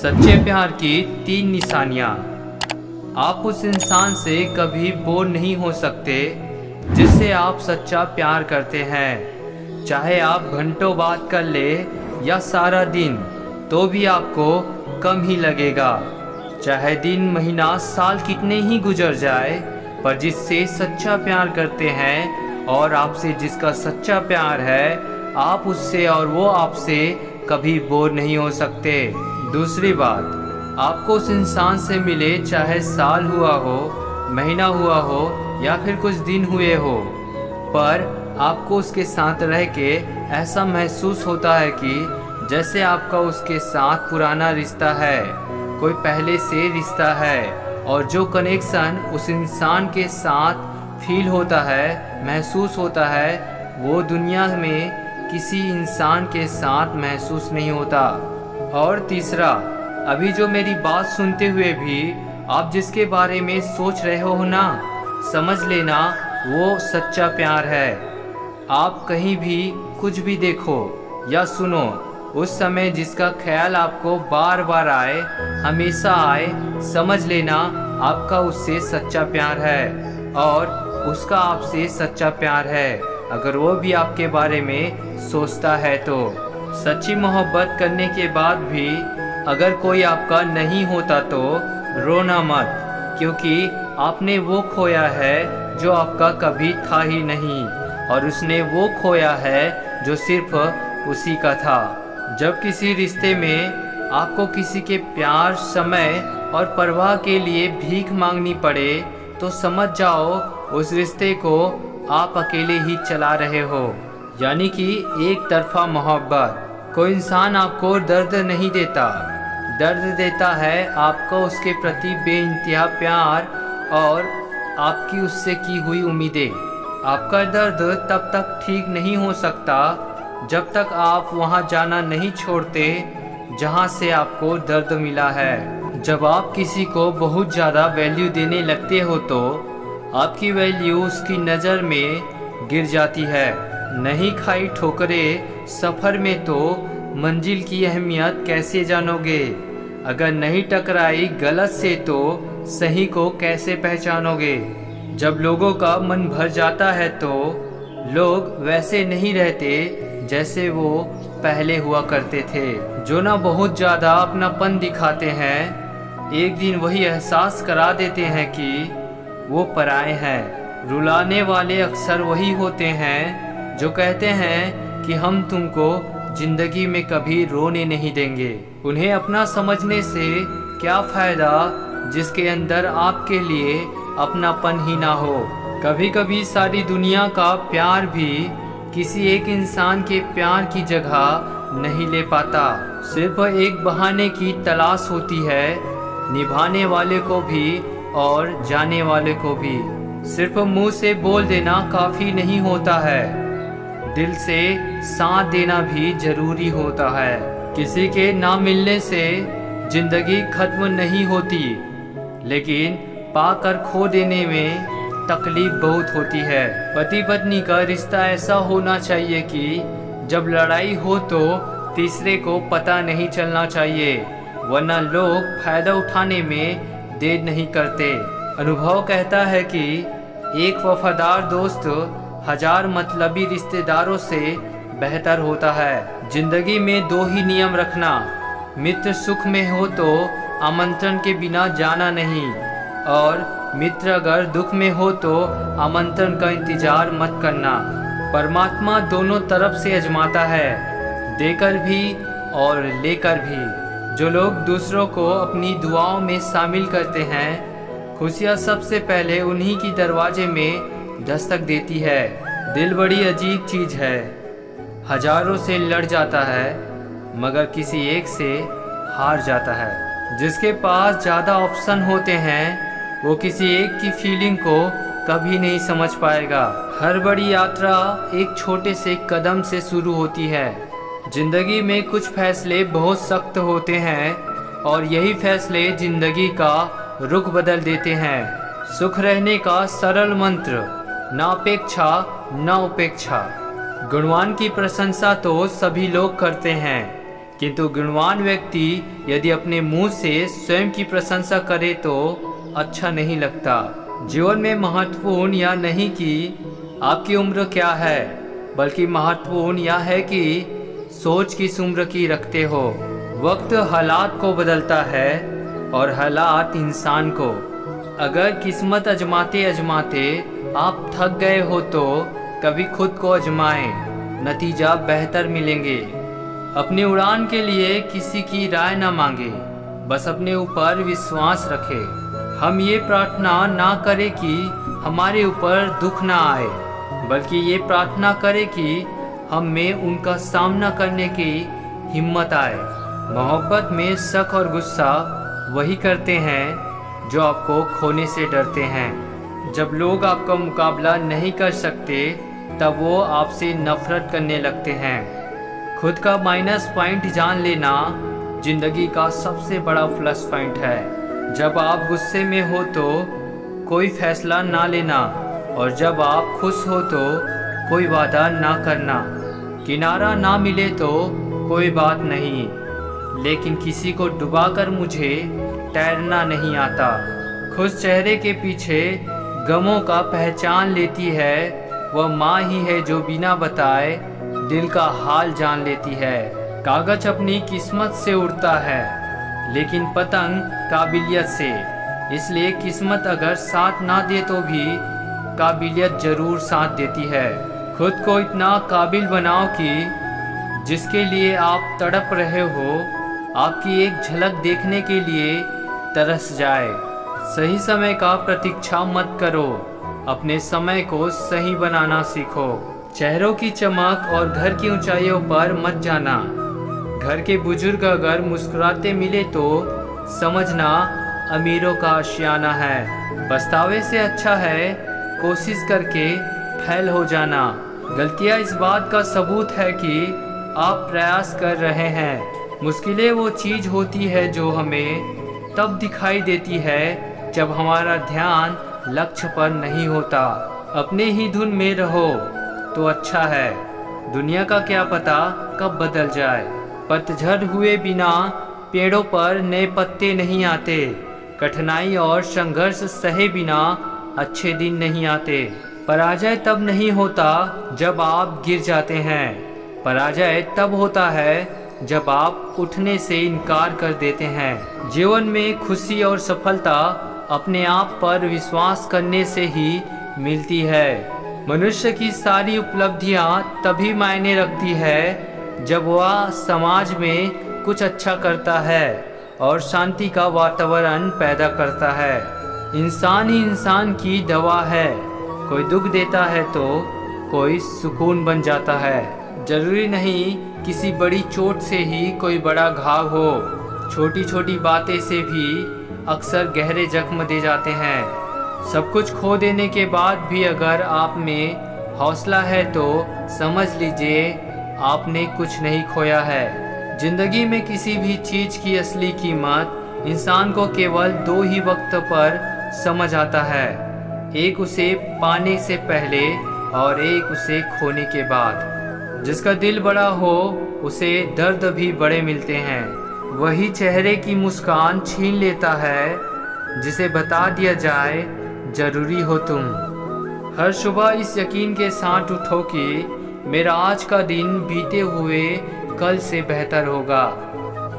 सच्चे प्यार की 3 निशानियाँ। आप उस इंसान से कभी बोर नहीं हो सकते जिससे आप सच्चा प्यार करते हैं। चाहे आप घंटों बात कर ले या सारा दिन, तो भी आपको कम ही लगेगा। चाहे दिन, महीना, साल कितने ही गुजर जाए, पर जिससे सच्चा प्यार करते हैं और आपसे जिसका सच्चा प्यार है, आप उससे और वो आपसे कभी बोर नहीं हो सकते। दूसरी बात, आपको उस इंसान से मिले चाहे साल हुआ हो, महीना हुआ हो या फिर कुछ दिन हुए हो, पर आपको उसके साथ रह के ऐसा महसूस होता है कि जैसे आपका उसके साथ पुराना रिश्ता है, कोई पहले से रिश्ता है। और जो कनेक्शन उस इंसान के साथ फील होता है, महसूस होता है, वो दुनिया में किसी इंसान के साथ महसूस नहीं होता। और तीसरा, अभी जो मेरी बात सुनते हुए भी आप जिसके बारे में सोच रहे हो ना, समझ लेना वो सच्चा प्यार है। आप कहीं भी कुछ भी देखो या सुनो, उस समय जिसका ख्याल आपको बार बार आए, हमेशा आए, समझ लेना आपका उससे सच्चा प्यार है और उसका आपसे सच्चा प्यार है, अगर वो भी आपके बारे में सोचता है तो। सच्ची मोहब्बत करने के बाद भी अगर कोई आपका नहीं होता तो रोना मत, क्योंकि आपने वो खोया है जो आपका कभी था ही नहीं, और उसने वो खोया है जो सिर्फ उसी का था। जब किसी रिश्ते में आपको किसी के प्यार, समय और परवाह के लिए भीख मांगनी पड़े, तो समझ जाओ उस रिश्ते को आप अकेले ही चला रहे हो, यानी कि एक तरफा मोहब्बत। कोई इंसान आपको दर्द नहीं देता, दर्द देता है आपको उसके प्रति बेइंतहा प्यार और आपकी उससे की हुई उम्मीदें। आपका दर्द तब तक ठीक नहीं हो सकता जब तक आप वहां जाना नहीं छोड़ते जहां से आपको दर्द मिला है। जब आप किसी को बहुत ज़्यादा वैल्यू देने लगते हो तो आपकी वैल्यू उसकी नज़र में गिर जाती है। नहीं खाई ठोकरें सफ़र में तो मंजिल की अहमियत कैसे जानोगे? अगर नहीं टकराई गलत से तो सही को कैसे पहचानोगे? जब लोगों का मन भर जाता है तो लोग वैसे नहीं रहते जैसे वो पहले हुआ करते थे। जो ना बहुत ज़्यादा अपनापन दिखाते हैं, एक दिन वही एहसास करा देते हैं कि वो पराए हैं। रुलाने वाले अक्सर वही होते हैं जो कहते हैं कि हम तुमको जिंदगी में कभी रोने नहीं देंगे। उन्हें अपना समझने से क्या फ़ायदा जिसके अंदर आपके लिए अपनापन ही ना हो। कभी कभी सारी दुनिया का प्यार भी किसी एक इंसान के प्यार की जगह नहीं ले पाता। सिर्फ एक बहाने की तलाश होती है, निभाने वाले को भी और जाने वाले को भी। सिर्फ मुंह से बोल देना काफ़ी नहीं होता है, दिल से साथ देना भी जरूरी होता है। किसी के ना मिलने से जिंदगी खत्म नहीं होती, लेकिन पाकर खो देने में तकलीफ बहुत होती है। पति पत्नी का रिश्ता ऐसा होना चाहिए कि जब लड़ाई हो तो तीसरे को पता नहीं चलना चाहिए, वरना लोग फायदा उठाने में देर नहीं करते। अनुभव कहता है कि एक वफादार दोस्त 1000 मतलबी रिश्तेदारों से बेहतर होता है। जिंदगी में 2 ही नियम रखना, मित्र सुख में हो तो आमंत्रण के बिना जाना नहीं, और मित्र अगर दुख में हो तो आमंत्रण का इंतजार मत करना। परमात्मा दोनों तरफ से आजमाता है, देकर भी और लेकर भी। जो लोग दूसरों को अपनी दुआओं में शामिल करते हैं, खुशियाँ सबसे पहले उन्हीं की दरवाजे में दस्तक देती है। दिल बड़ी अजीब चीज़ है, हजारों से लड़ जाता है मगर किसी एक से हार जाता है। जिसके पास ज़्यादा ऑप्शन होते हैं वो किसी एक की फीलिंग को कभी नहीं समझ पाएगा। हर बड़ी यात्रा एक छोटे से कदम से शुरू होती है। जिंदगी में कुछ फैसले बहुत सख्त होते हैं और यही फैसले जिंदगी का रुख बदल देते हैं। सुख रहने का सरल मंत्र, ना अपेक्षा ना उपेक्षा। गुणवान की प्रशंसा तो सभी लोग करते हैं, किंतु गुणवान व्यक्ति यदि अपने मुंह से स्वयं की प्रशंसा करे तो अच्छा नहीं लगता। जीवन में महत्वपूर्ण यह नहीं कि आपकी उम्र क्या है, बल्कि महत्वपूर्ण यह है कि सोच किस उम्र की रखते हो। वक्त हालात को बदलता है और हालात इंसान को। अगर किस्मत आजमाते आजमाते आप थक गए हो तो कभी खुद को आजमाएं, नतीजा बेहतर मिलेंगे। अपनी उड़ान के लिए किसी की राय ना मांगे, बस अपने ऊपर विश्वास रखें। हम ये प्रार्थना ना करें कि हमारे ऊपर दुख ना आए, बल्कि ये प्रार्थना करें कि हम में उनका सामना करने की हिम्मत आए। मोहब्बत में शक और गुस्सा वही करते हैं जो आपको खोने से डरते हैं। जब लोग आपका मुकाबला नहीं कर सकते तब वो आपसे नफरत करने लगते हैं। खुद का माइनस पॉइंट जान लेना जिंदगी का सबसे बड़ा प्लस पॉइंट है। जब आप गुस्से में हो तो कोई फैसला ना लेना, और जब आप खुश हो तो कोई वादा ना करना। किनारा ना मिले तो कोई बात नहीं, लेकिन किसी को डुबाकर मुझे तैरना नहीं आता। खुश चेहरे के पीछे गमों का पहचान लेती है वह माँ ही है जो बिना बताए दिल का हाल जान लेती है। कागज अपनी किस्मत से उड़ता है, लेकिन पतंग काबिलियत से। इसलिए किस्मत अगर साथ ना दे तो भी काबिलियत जरूर साथ देती है। खुद को इतना काबिल बनाओ कि जिसके लिए आप तड़प रहे हो आपकी एक झलक देखने के लिए तरस जाए। सही समय का प्रतीक्षा मत करो, अपने समय को सही बनाना सीखो। चेहरों की चमक और घर की ऊंचाइयों पर मत जाना। घर के बुजुर्ग अगर मुस्कुराते मिले तो समझना अमीरों का आशियाना है। पछतावे से अच्छा है कोशिश करके फेल हो जाना। गलतियां इस बात का सबूत है कि आप प्रयास कर रहे हैं। मुश्किलें वो चीज़ होती है जो हमें तब दिखाई देती है जब हमारा ध्यान लक्ष्य पर नहीं होता। अपने ही धुन में रहो तो अच्छा है, दुनिया का क्या पता कब बदल जाए। पतझड़ हुए बिना पेड़ों पर नए पत्ते नहीं आते। कठिनाई और संघर्ष सहे बिना अच्छे दिन नहीं आते। पराजय तब नहीं होता जब आप गिर जाते हैं, पराजय तब होता है जब आप उठने से इनकार कर देते हैं। जीवन में खुशी और सफलता अपने आप पर विश्वास करने से ही मिलती है। मनुष्य की सारी उपलब्धियां तभी मायने रखती है जब वह समाज में कुछ अच्छा करता है और शांति का वातावरण पैदा करता है। इंसान ही इंसान की दवा है, कोई दुख देता है तो कोई सुकून बन जाता है। जरूरी नहीं किसी बड़ी चोट से ही कोई बड़ा घाव हो, छोटी छोटी बातें से भी अक्सर गहरे जख्म दे जाते हैं। सब कुछ खो देने के बाद भी अगर आप में हौसला है तो समझ लीजिए आपने कुछ नहीं खोया है। जिंदगी में किसी भी चीज़ की असली कीमत इंसान को केवल दो ही वक्त पर समझ आता है, एक उसे पाने से पहले और एक उसे खोने के बाद। जिसका दिल बड़ा हो उसे दर्द भी बड़े मिलते हैं। वही चेहरे की मुस्कान छीन लेता है जिसे बता दिया जाए जरूरी हो तुम। हर सुबह इस यकीन के साथ उठो कि मेरा आज का दिन बीते हुए कल से बेहतर होगा।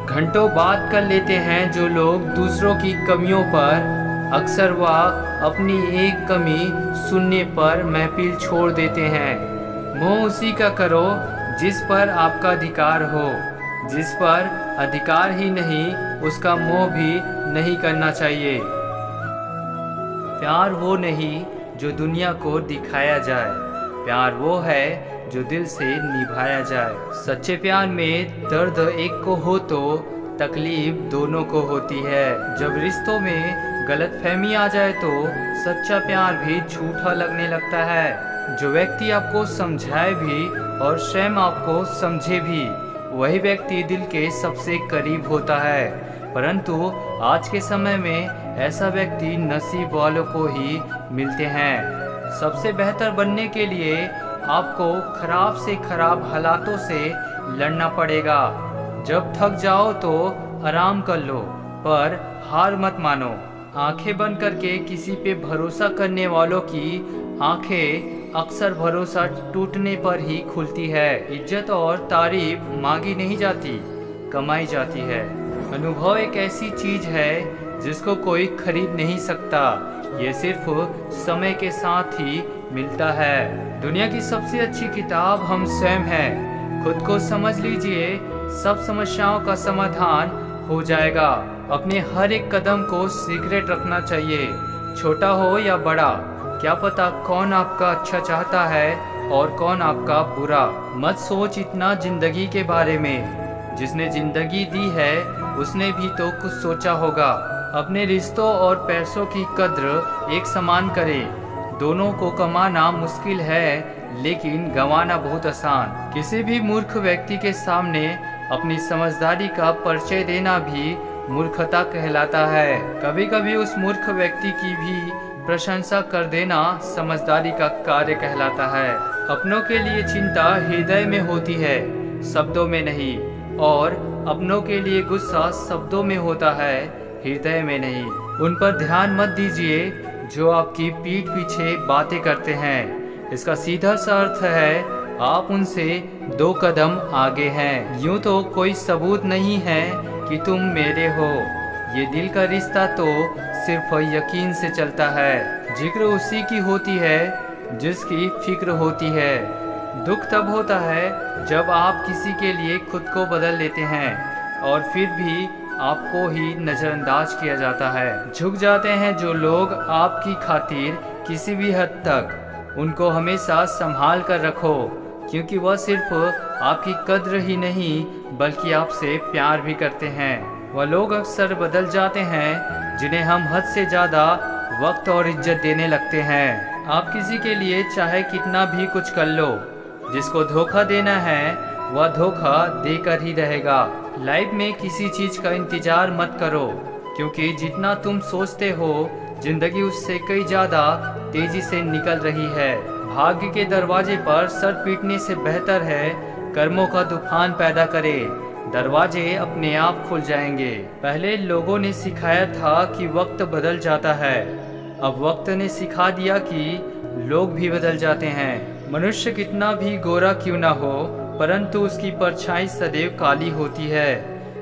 घंटों बात कर लेते हैं जो लोग दूसरों की कमियों पर, अक्सर वह अपनी एक कमी सुनने पर महफिल छोड़ देते हैं। मोह उसी का करो जिस पर आपका अधिकार हो, जिस पर अधिकार ही नहीं उसका मोह भी नहीं करना चाहिए। प्यार वो नहीं जो दुनिया को दिखाया जाए, प्यार वो है जो दिल से निभाया जाए। सच्चे प्यार में दर्द एक को हो तो तकलीफ दोनों को होती है। जब रिश्तों में गलतफहमी आ जाए तो सच्चा प्यार भी झूठा लगने लगता है। जो व्यक्ति आपको समझाए भी और स्वयं आपको समझे भी, वही व्यक्ति दिल के सबसे करीब होता है। परंतु आज के समय में ऐसा व्यक्ति नसीब वालों को ही मिलते हैं। सबसे बेहतर बनने के लिए आपको खराब से खराब हालातों से लड़ना पड़ेगा। जब थक जाओ तो आराम कर लो, पर हार मत मानो। आंखें बंद करके किसी पे भरोसा करने वालों की आंखें अक्सर भरोसा टूटने पर ही खुलती है। इज्जत और तारीफ मांगी नहीं जाती, कमाई जाती है। अनुभव एक ऐसी चीज है जिसको कोई खरीद नहीं सकता, ये सिर्फ समय के साथ ही मिलता है। दुनिया की सबसे अच्छी किताब हम स्वयं हैं। खुद को समझ लीजिए, सब समस्याओं का समाधान हो जाएगा। अपने हर एक कदम को सीक्रेट रखना चाहिए, छोटा हो या बड़ा। क्या पता कौन आपका अच्छा चाहता है और कौन आपका बुरा। मत सोच इतना जिंदगी के बारे में, जिसने जिंदगी दी है उसने भी तो कुछ सोचा होगा। अपने रिश्तों और पैसों की कद्र एक समान करें। दोनों को कमाना मुश्किल है, लेकिन गंवाना बहुत आसान। किसी भी मूर्ख व्यक्ति के सामने अपनी समझदारी का परिचय देना भी मूर्खता कहलाता है। कभी कभी उस मूर्ख व्यक्ति की भी प्रशंसा कर देना समझदारी का कार्य कहलाता है। अपनों के लिए चिंता हृदय में होती है, शब्दों में नहीं। और अपनों के लिए गुस्सा शब्दों में होता है, हृदय में नहीं। उन पर ध्यान मत दीजिए जो आपकी पीठ पीछे बातें करते हैं। इसका सीधा सा अर्थ है आप उनसे 2 कदम आगे हैं। यूं तो कोई सबूत नहीं है कि तुम मेरे हो। ये दिल का रिश्ता तो सिर्फ यकीन से चलता है। जिक्र उसी की होती है जिसकी फिक्र होती है। दुख तब होता है जब आप किसी के लिए खुद को बदल लेते हैं और फिर भी आपको ही नज़रअंदाज किया जाता है। झुक जाते हैं जो लोग आपकी खातिर किसी भी हद तक। उनको हमेशा संभाल कर रखो, क्योंकि वह सिर्फ आपकी कद्र ही नहीं बल्कि आपसे प्यार भी करते हैं। वह लोग अक्सर बदल जाते हैं जिन्हें हम हद से ज़्यादा वक्त और इज्जत देने लगते हैं। आप किसी के लिए चाहे कितना भी कुछ कर लो, जिसको धोखा देना है वह धोखा देकर ही रहेगा। लाइफ में किसी चीज़ का इंतजार मत करो, क्योंकि जितना तुम सोचते हो जिंदगी उससे कई ज़्यादा तेजी से निकल रही है। भाग्य के दरवाजे पर सर पीटने से बेहतर है कर्मों का तूफान पैदा करे। दरवाजे अपने आप खुल जाएंगे। पहले लोगों ने सिखाया था कि वक्त बदल जाता है, अब वक्त ने सिखा दिया कि लोग भी बदल जाते हैं। मनुष्य कितना भी गोरा क्यों ना हो, परंतु उसकी परछाई सदैव काली होती है।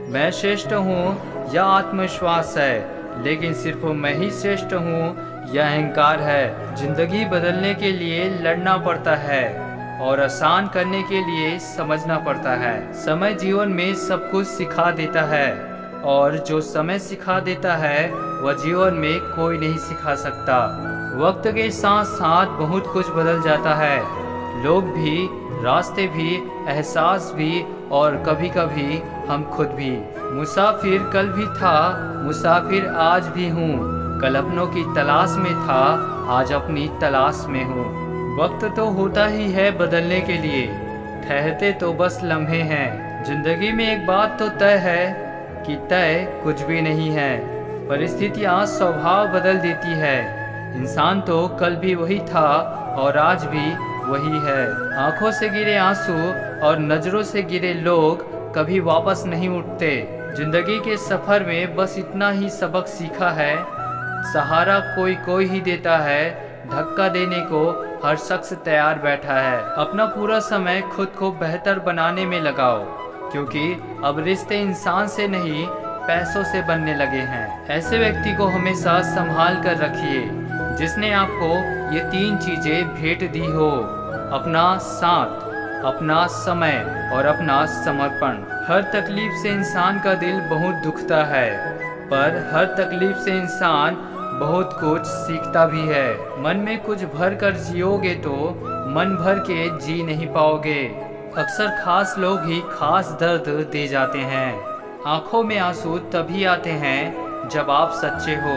मैं श्रेष्ठ हूँ यह आत्मविश्वास है, लेकिन सिर्फ मैं ही श्रेष्ठ हूँ यह अहंकार है। जिंदगी बदलने के लिए लड़ना पड़ता है और आसान करने के लिए समझना पड़ता है। समय जीवन में सब कुछ सिखा देता है, और जो समय सिखा देता है वह जीवन में कोई नहीं सिखा सकता। वक्त के साथ साथ बहुत कुछ बदल जाता है, लोग भी, रास्ते भी, एहसास भी, और कभी कभी हम खुद भी। मुसाफिर कल भी था, मुसाफिर आज भी हूँ। कल अपनों की तलाश में था, आज अपनी तलाश में हूँ। वक्त तो होता ही है बदलने के लिए, ठहरते तो बस लम्हे हैं। जिंदगी में एक बात तो तय है कि तय कुछ भी नहीं है। परिस्थितियाँ स्वभाव बदल देती है। इंसान तो कल भी वही था और आज भी वही है। आंखों से गिरे आंसू और नजरों से गिरे लोग कभी वापस नहीं उठते। जिंदगी के सफर में बस इतना ही सबक सीखा है, सहारा कोई कोई ही देता है, धक्का देने को हर शख्स तैयार बैठा है। अपना पूरा समय खुद को बेहतर बनाने में लगाओ, क्योंकि अब रिश्ते इंसान से नहीं पैसों से बनने लगे हैं। ऐसे व्यक्ति को हमेशा संभाल कर रखिए जिसने आपको ये 3 चीजें भेंट दी हो: अपना साथ, अपना समय और अपना समर्पण। हर तकलीफ से इंसान का दिल बहुत दुखता है, पर हर तकलीफ से इंसान बहुत कुछ सीखता भी है। मन में कुछ भर कर जियोगे तो मन भर के जी नहीं पाओगे। अक्सर खास लोग ही खास दर्द दे जाते हैं। आंखों में आंसू तभी आते हैं जब आप सच्चे हो,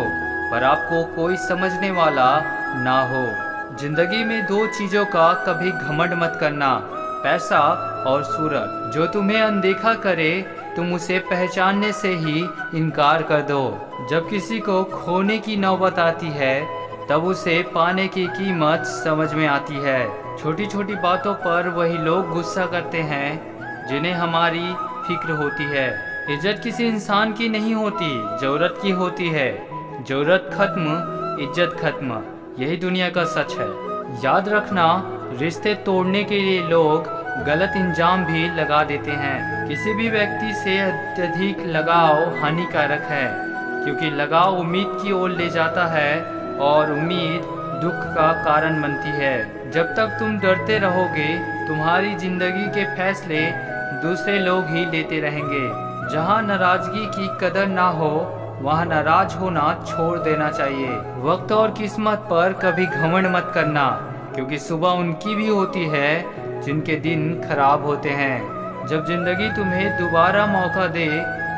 पर आपको कोई समझने वाला ना हो। जिंदगी में 2 चीजों का कभी घमंड मत करना, पैसा और सूरत। जो तुम्हें अनदेखा करे तुम उसे पहचानने से ही इनकार कर दो। जब किसी को खोने की नौबत आती है तब उसे पाने की कीमत समझ में आती है। छोटी छोटी बातों पर वही लोग गुस्सा करते हैं जिन्हें हमारी फिक्र होती है। इज्जत किसी इंसान की नहीं होती, जरूरत की होती है। जरूरत खत्म, इज्जत खत्म, यही दुनिया का सच है। याद रखना, रिश्ते तोड़ने के लिए लोग गलत इंजाम भी लगा देते हैं। किसी भी व्यक्ति से अत्यधिक लगाव हानिकारक है, क्योंकि लगाव उम्मीद की ओर ले जाता है और उम्मीद दुख का कारण बनती है। जब तक तुम डरते रहोगे, तुम्हारी जिंदगी के फैसले दूसरे लोग ही लेते रहेंगे। जहाँ नाराजगी की कदर ना हो, वहाँ नाराज होना छोड़ देना चाहिए। वक्त और किस्मत पर कभी घमंड मत करना, क्योंकि सुबह उनकी भी होती है जिनके दिन खराब होते हैं। जब जिंदगी तुम्हें दोबारा मौका दे,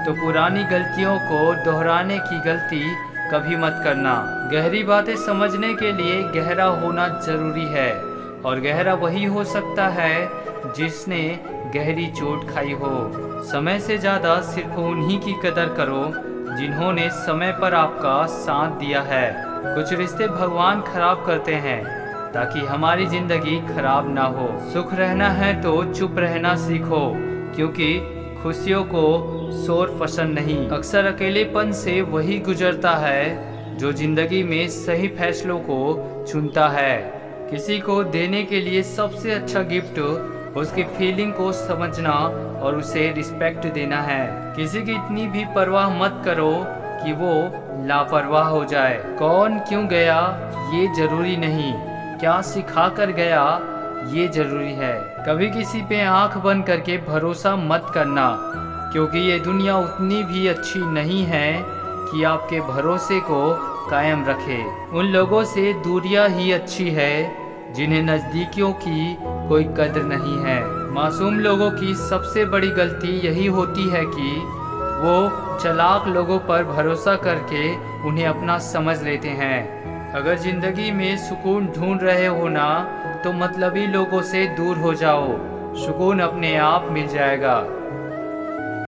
तो पुरानी गलतियों को दोहराने की गलती कभी मत करना। गहरी बातें समझने के लिए गहरा होना जरूरी है, और गहरा वही हो सकता है जिसने गहरी चोट खाई हो। समय से ज़्यादा सिर्फ उन्हीं की कदर करो जिन्होंने समय पर आपका साथ दिया है। कुछ रिश्ते भगवान खराब करते हैं ताकि हमारी जिंदगी खराब ना हो। सुख रहना है तो चुप रहना सीखो, क्योंकि खुशियों को शोर पसंद नहीं। अक्सर अकेलेपन से वही गुजरता है जो जिंदगी में सही फैसलों को चुनता है। किसी को देने के लिए सबसे अच्छा गिफ्ट उसकी फीलिंग को समझना और उसे रिस्पेक्ट देना है। किसी की इतनी भी परवाह मत करो कि वो लापरवाह हो जाए। कौन क्यों गया ये जरूरी नहीं, क्या सिखा कर गया ये जरूरी है। कभी किसी पे आंख बंद करके भरोसा मत करना, क्योंकि ये दुनिया उतनी भी अच्छी नहीं है कि आपके भरोसे को कायम रखे। उन लोगों से दूरियां ही अच्छी है जिन्हें नज़दीकियों की कोई कद्र नहीं है। मासूम लोगों की सबसे बड़ी गलती यही होती है कि वो चालाक लोगों पर भरोसा करके उन्हें अपना समझ लेते हैं। अगर ज़िंदगी में सुकून ढूंढ रहे हो ना, तो मतलबी लोगों से दूर हो जाओ, सुकून अपने आप मिल जाएगा।